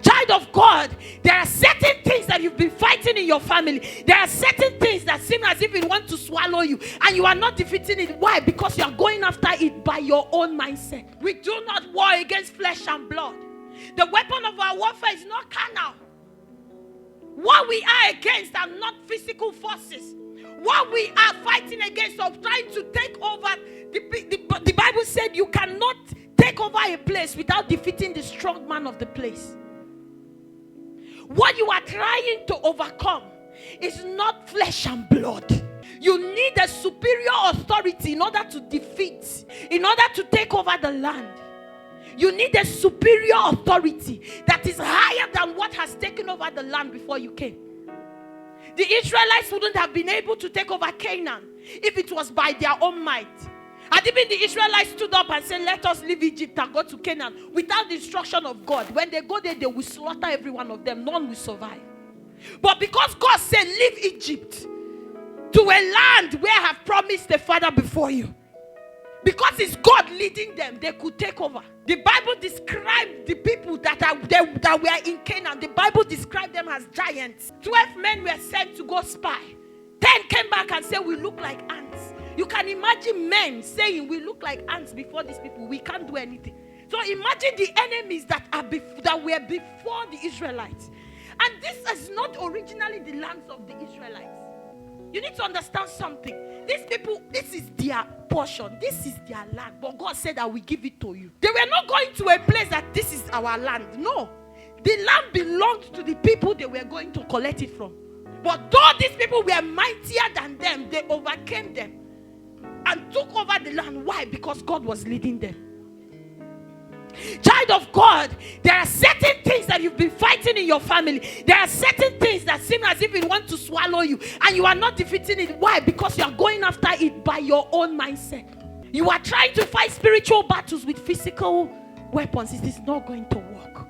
Child of God, there are certain things that you've been fighting in your family. There are certain things that seem as if it want to swallow you, and you are not defeating it. Why? Because you are going after it by your own mindset. We do not war against flesh and blood. The weapon of our warfare is not carnal. What we are against are not physical forces. What we are fighting against or trying to take over, the Bible said you cannot take over a place without defeating the strong man of the place. What you are trying to overcome is not flesh and blood. You need a superior authority in order to defeat, in order to take over the land. You need a superior authority that is higher than what has taken over the land before you came. The Israelites wouldn't have been able to take over Canaan if it was by their own might. And even the Israelites stood up and said, let us leave Egypt and go to Canaan without the instruction of God. When they go there, they will slaughter every one of them. None will survive. But because God said, leave Egypt to a land where I have promised the Father before you, because it's God leading them, they could take over. The Bible described the people that were in Canaan. The Bible described them as giants. 12 men were sent to go spy. 10 came back and said, we look like ants. You can imagine men saying, we look like ants before these people. We can't do anything. So imagine the enemies that were before the Israelites. And this is not originally the lands of the Israelites. You need to understand something. These people, this is their portion. This is their land. But God said, I will give it to you. They were not going to a place that this is our land. No. The land belonged to the people they were going to collect it from. But though these people were mightier than them, they overcame them and took over the land. Why? Because God was leading them. Child of God, there are certain things that you've been fighting in your family. There are certain things that seem as if it want to swallow you, and you are not defeating it. Why? Because you are going after it by your own mindset. You are trying to fight spiritual battles with physical weapons. It is not going to work.